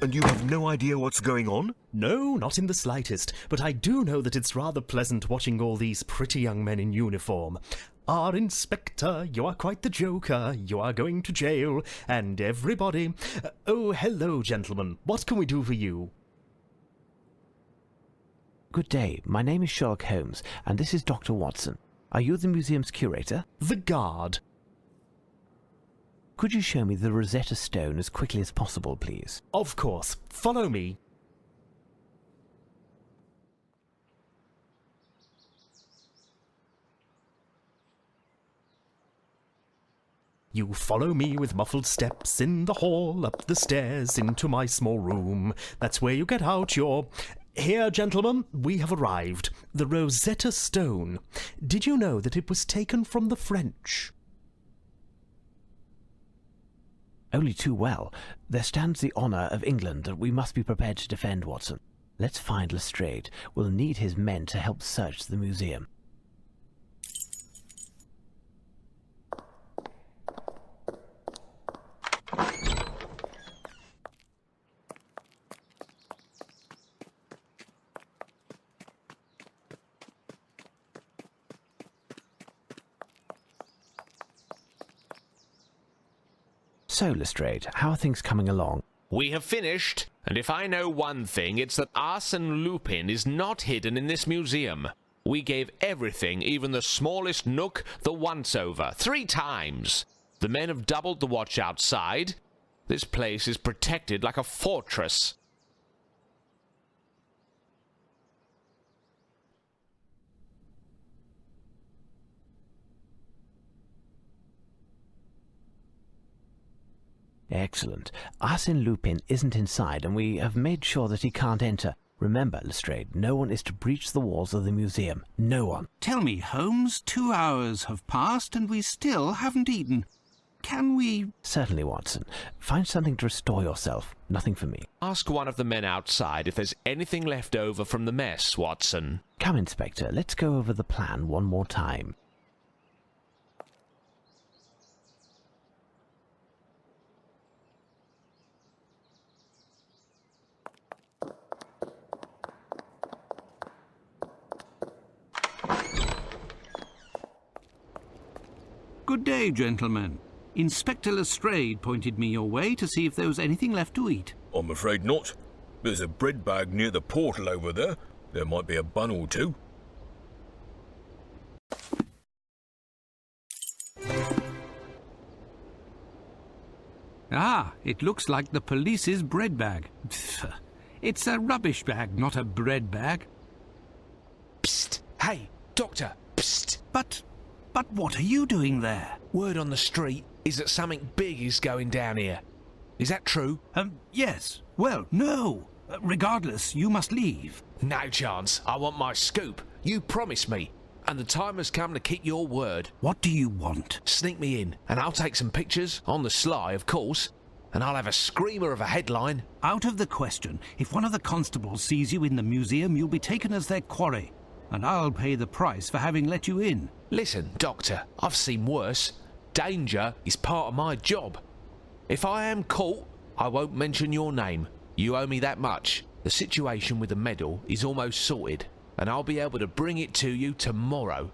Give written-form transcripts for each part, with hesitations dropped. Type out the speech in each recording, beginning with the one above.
And you have no idea what's going on? No, not in the slightest, but I do know that it's rather pleasant watching all these pretty young men in uniform. Our Inspector, you are quite the joker, you are going to jail, and everybody... Oh, hello, gentlemen. What can we do for you? Good day, my name is Sherlock Holmes, and this is Dr. Watson. Are you the museum's curator? The guard. Could you show me the Rosetta Stone as quickly as possible, please? Of course. Follow me. You follow me with muffled steps in the hall, up the stairs, into my small room. That's where you get out your... Here, gentlemen, we have arrived. The Rosetta Stone. Did you know that it was taken from the French? Only too well. There stands the honour of England that we must be prepared to defend, Watson. Let's find Lestrade. We'll need his men to help search the museum. So, Lestrade, how are things coming along? We have finished, and if I know one thing, it's that Arsene Lupin is not hidden in this museum. We gave everything, even the smallest nook, the once-over, 3 times. The men have doubled the watch outside. This place is protected like a fortress. Excellent. Arsene Lupin isn't inside, and we have made sure that he can't enter. Remember, Lestrade, no one is to breach the walls of the museum. No one. Tell me, Holmes, 2 hours have passed and we still haven't eaten. Can we... Certainly, Watson. Find something to restore yourself. Nothing for me. Ask one of the men outside if there's anything left over from the mess, Watson. Come, Inspector, let's go over the plan one more time. Good day, gentlemen. Inspector Lestrade pointed me your way to see if there was anything left to eat. I'm afraid not. There's a bread bag near the portal over there. There might be a bun or two. Ah, it looks like the police's bread bag. It's a rubbish bag, not a bread bag. Psst! Hey, Doctor! Psst! But what are you doing there? Word on the street is that something big is going down here. Is that true? Yes. Well, no. Regardless, you must leave. No chance. I want my scoop. You promised me. And the time has come to keep your word. What do you want? Sneak me in, and I'll take some pictures, on the sly, of course. And I'll have a screamer of a headline. Out of the question. If one of the constables sees you in the museum, you'll be taken as their quarry. And I'll pay the price for having let you in. Listen, Doctor, I've seen worse. Danger is part of my job. If I am caught, I won't mention your name. You owe me that much. The situation with the medal is almost sorted, and I'll be able to bring it to you tomorrow.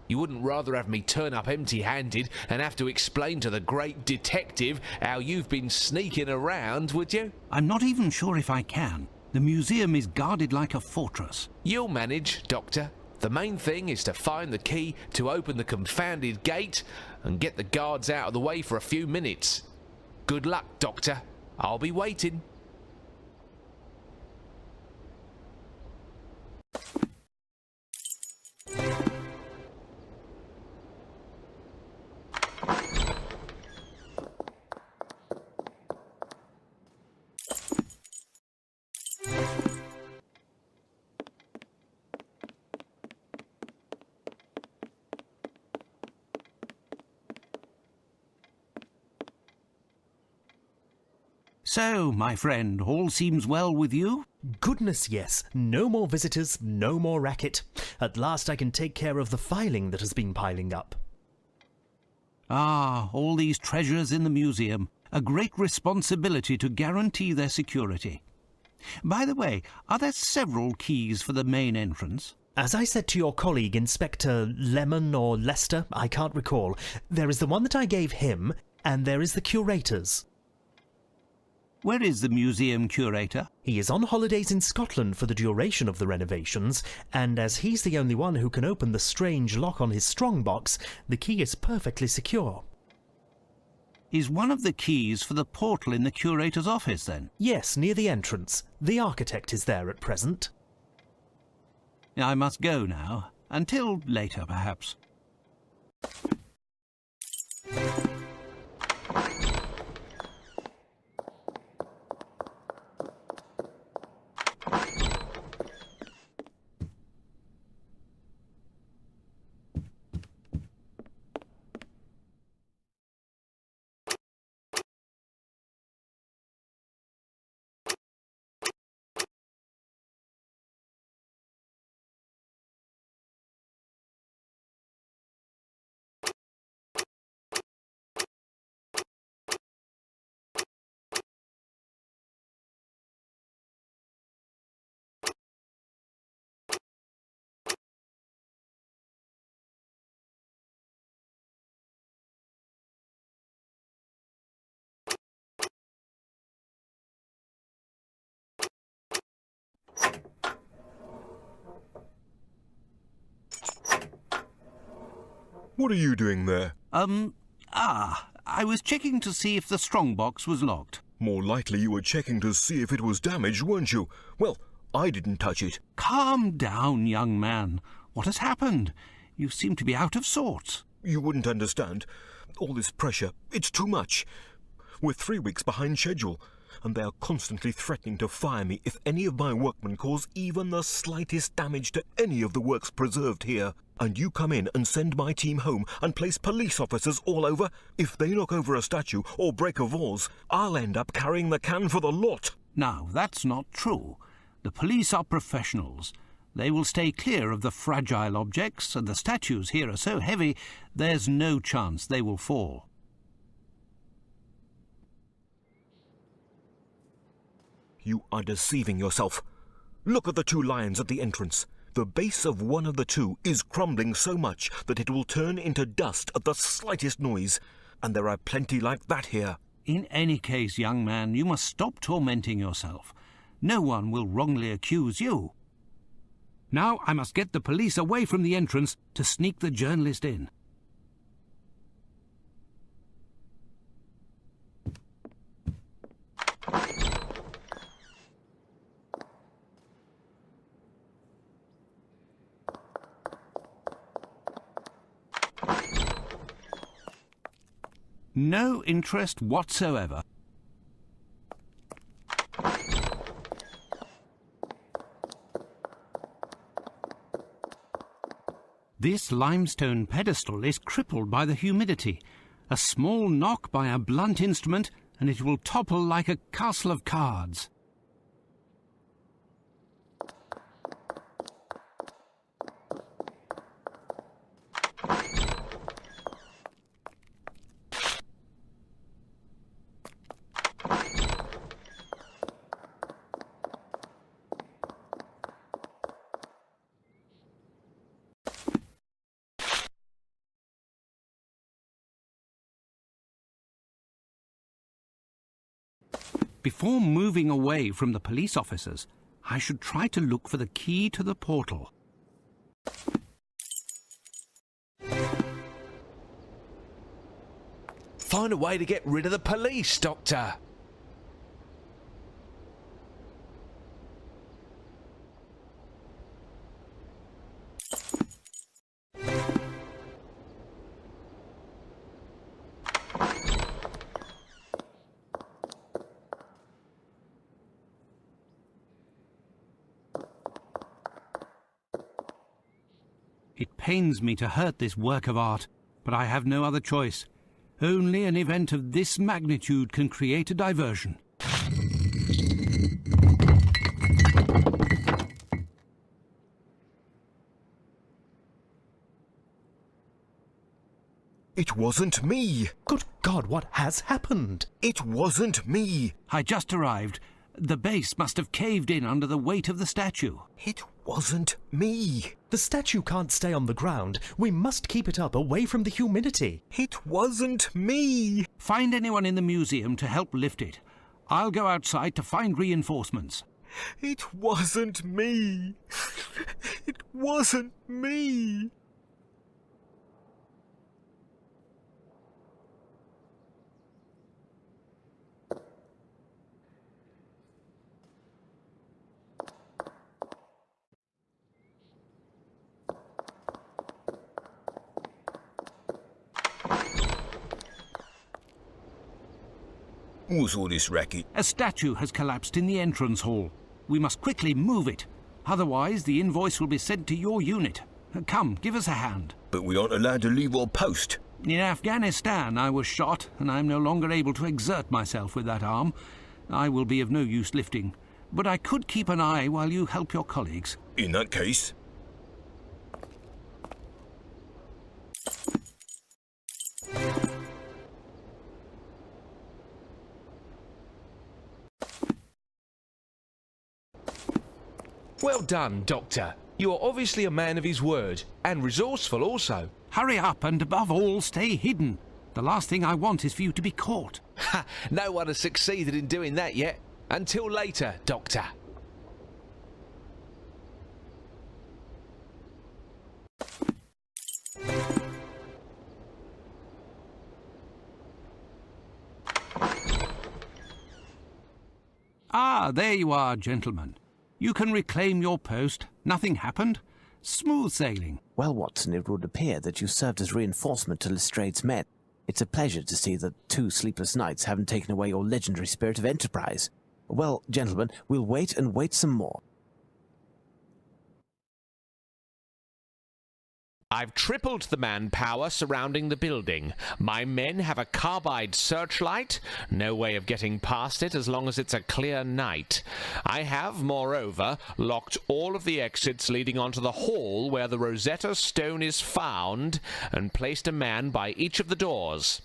You wouldn't rather have me turn up empty-handed and have to explain to the great detective how you've been sneaking around, would you? I'm not even sure if I can. The museum is guarded like a fortress. You'll manage, Doctor. The main thing is to find the key to open the confounded gate and get the guards out of the way for a few minutes. Good luck, Doctor. I'll be waiting. So, my friend, all seems well with you? Goodness, yes. No more visitors, no more racket. At last I can take care of the filing that has been piling up. Ah, all these treasures in the museum. a great responsibility to guarantee their security. By the way, are there several keys for the main entrance? As I said to your colleague, Inspector Lemon or Lester, I can't recall, there is the one that I gave him, and there is the curator's. Where is the museum curator? He is on holidays in Scotland for the duration of the renovations, and as he's the only one who can open the strange lock on his strongbox, the key is perfectly secure. Is one of the keys for the portal in the curator's office, then? Yes, near the entrance. The architect is there at present. I must go now. Until later, perhaps. What are you doing there? I was checking to see if the strongbox was locked. More likely you were checking to see if it was damaged, weren't you? Well, I didn't touch it. Calm down, young man. What has happened? You seem to be out of sorts. You wouldn't understand. All this pressure, it's too much. We're 3 weeks behind schedule, and they are constantly threatening to fire me if any of my workmen cause even the slightest damage to any of the works preserved here. And you come in and send my team home and place police officers all over? If they knock over a statue or break a vase, I'll end up carrying the can for the lot. Now, that's not true. The police are professionals. They will stay clear of the fragile objects, and the statues here are so heavy, there's no chance they will fall. You are deceiving yourself. Look at the 2 lions at the entrance. The base of one of the 2 is crumbling so much that it will turn into dust at the slightest noise, and there are plenty like that here. In any case, young man, you must stop tormenting yourself. No one will wrongly accuse you. Now I must get the police away from the entrance to sneak the journalist in. No interest whatsoever. This limestone pedestal is crippled by the humidity. A small knock by a blunt instrument and it will topple like a castle of cards. Before moving away from the police officers, I should try to look for the key to the portal. Find a way to get rid of the police, Doctor. It pains me to hurt this work of art, but I have no other choice. Only an event of this magnitude can create a diversion. It wasn't me. Good God, what has happened? It wasn't me. I just arrived. The base must have caved in under the weight of the statue. It wasn't me. The statue can't stay on the ground. We must keep it up away from the humidity. It wasn't me. Find anyone in the museum to help lift it. I'll go outside to find reinforcements. It wasn't me. It wasn't me. What's all this racket? A statue has collapsed in the entrance hall. We must quickly move it. Otherwise, the invoice will be sent to your unit. Come, give us a hand. But we aren't allowed to leave our post. In Afghanistan, I was shot, and I am no longer able to exert myself with that arm. I will be of no use lifting. But I could keep an eye while you help your colleagues. In that case... Well done, Doctor. You are obviously a man of his word, and resourceful also. Hurry up and above all, stay hidden. The last thing I want is for you to be caught. Ha! No one has succeeded in doing that yet. Until later, Doctor. Ah, there you are, gentlemen. You can reclaim your post. Nothing happened. Smooth sailing. Well, Watson, it would appear that you served as reinforcement to Lestrade's men. It's a pleasure to see that 2 sleepless nights haven't taken away your legendary spirit of enterprise. Well, gentlemen, we'll wait and wait some more. I've tripled the manpower surrounding the building. My men have a carbide searchlight. No way of getting past it as long as it's a clear night. I have, moreover, locked all of the exits leading onto the hall where the Rosetta Stone is found and placed a man by each of the doors.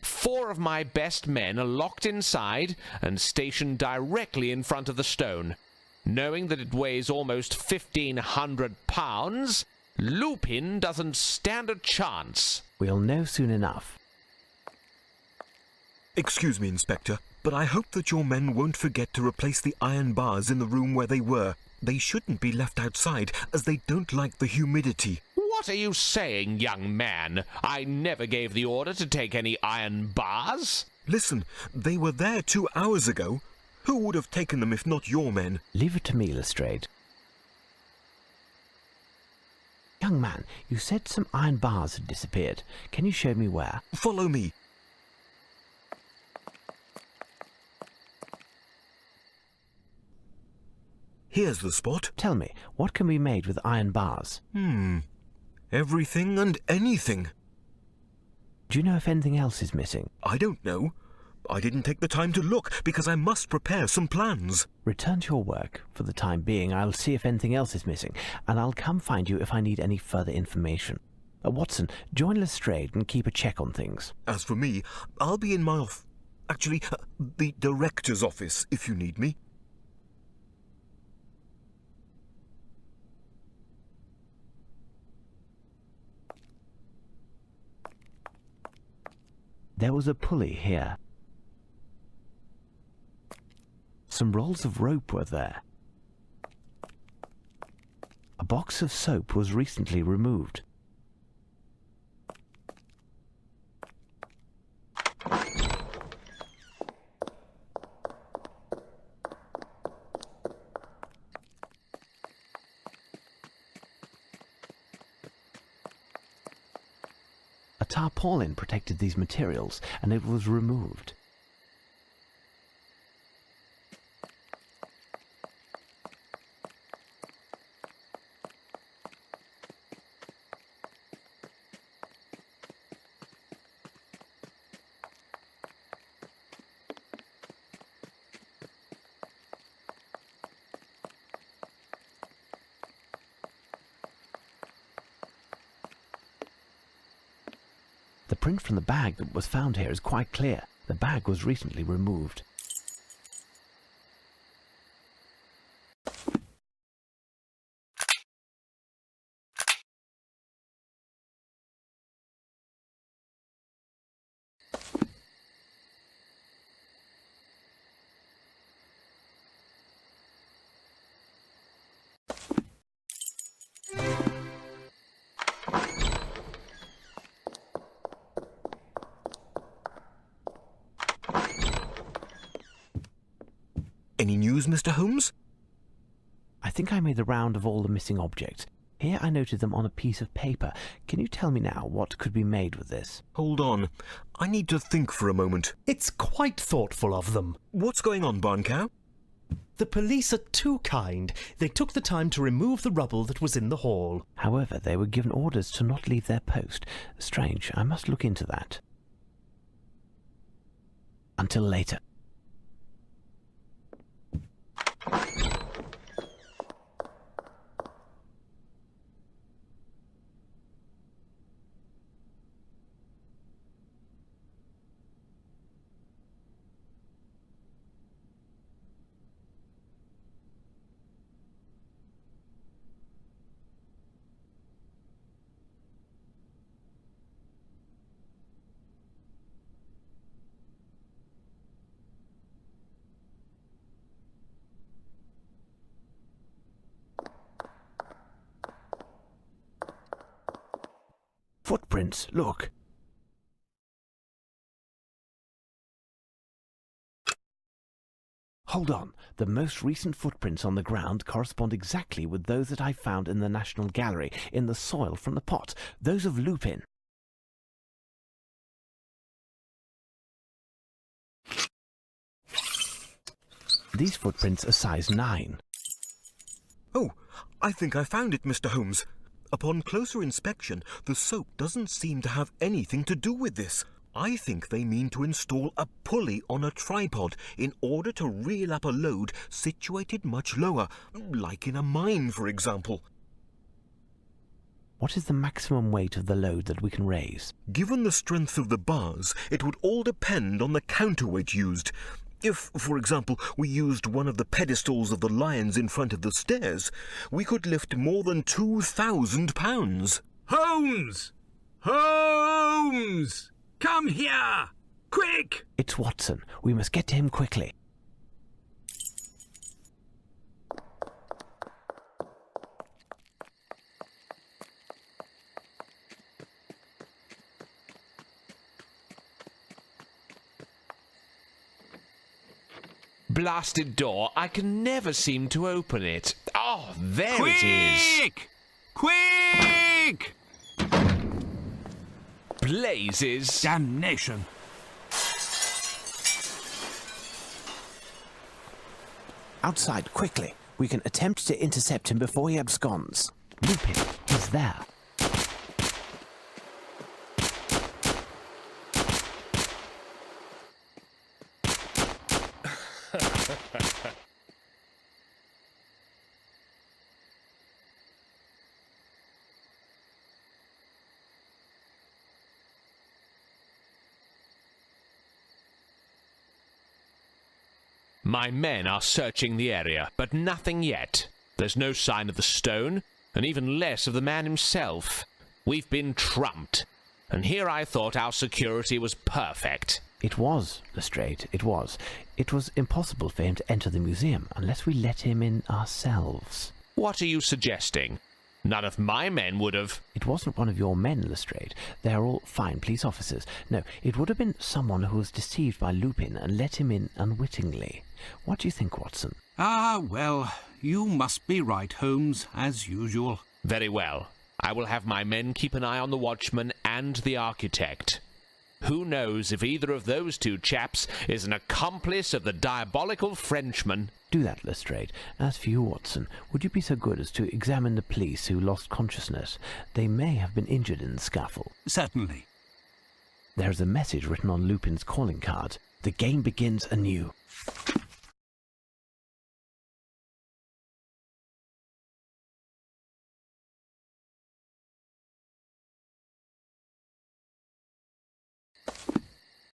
4 of my best men are locked inside and stationed directly in front of the stone. Knowing that it weighs almost 1,500 pounds, Lupin doesn't stand a chance. We'll know soon enough. Excuse me, Inspector, but I hope that your men won't forget to replace the iron bars in the room where they were. They shouldn't be left outside, as they don't like the humidity. What are you saying, young man? I never gave the order to take any iron bars. Listen, they were there 2 hours ago. Who would have taken them if not your men? Leave it to me, Lestrade. Young man, you said some iron bars had disappeared. Can you show me where? Follow me. Here's the spot. Tell me, what can be made with iron bars? Everything and anything. Do you know if anything else is missing? I don't know. I didn't take the time to look because I must prepare some plans. Return to your work. For the time being, I'll see if anything else is missing, and I'll come find you if I need any further information. Watson, join Lestrade and keep a check on things. As for me, I'll be in my the director's office if you need me. There was a pulley here. Some rolls of rope were there. A box of soap was recently removed. A tarpaulin protected these materials, and it was removed. print from the bag that was found here is quite clear. The bag was recently removed. Any news, Mr. Holmes? I think I made the round of all the missing objects. Here I noted them on a piece of paper. Can you tell me now what could be made with this? Hold on. I need to think for a moment. It's quite thoughtful of them. What's going on, Barncow? The police are too kind. They took the time to remove the rubble that was in the hall. However, they were given orders to not leave their post. Strange. I must look into that. Until later. Footprints, look. Hold on. The most recent footprints on the ground correspond exactly with those that I found in the National Gallery, in the soil from the pot, those of Lupin. These footprints are size 9. Oh, I think I found it, Mr. Holmes. Upon closer inspection, the soap doesn't seem to have anything to do with this. I think they mean to install a pulley on a tripod in order to reel up a load situated much lower, like in a mine, for example. What is the maximum weight of the load that we can raise? Given the strength of the bars, it would all depend on the counterweight used. If, for example, we used one of the pedestals of the lions in front of the stairs, we could lift more than 2,000 pounds. Holmes! Holmes! Come here! Quick! It's Watson. We must get to him quickly. Blasted door. I can never seem to open it. Oh, there it is. Quick! Blazes. Damnation! Outside, quickly. We can attempt to intercept him before he absconds. Lupin, he's there. My men are searching the area, but nothing yet. There's no sign of the stone, and even less of the man himself. We've been trumped, and here I thought our security was perfect. It was, Lestrade, it was. It was impossible for him to enter the museum unless we let him in ourselves. What are you suggesting? None of my men would have... It wasn't one of your men, Lestrade. They are all fine police officers. No, it would have been someone who was deceived by Lupin and let him in unwittingly. What do you think, Watson? Ah, well, you must be right, Holmes, as usual. Very well. I will have my men keep an eye on the watchman and the architect. Who knows if either of those two chaps is an accomplice of the diabolical Frenchman? Do that, Lestrade. As for you, Watson, would you be so good as to examine the police who lost consciousness? They may have been injured in the scuffle. Certainly. There is a message written on Lupin's calling card. The game begins anew.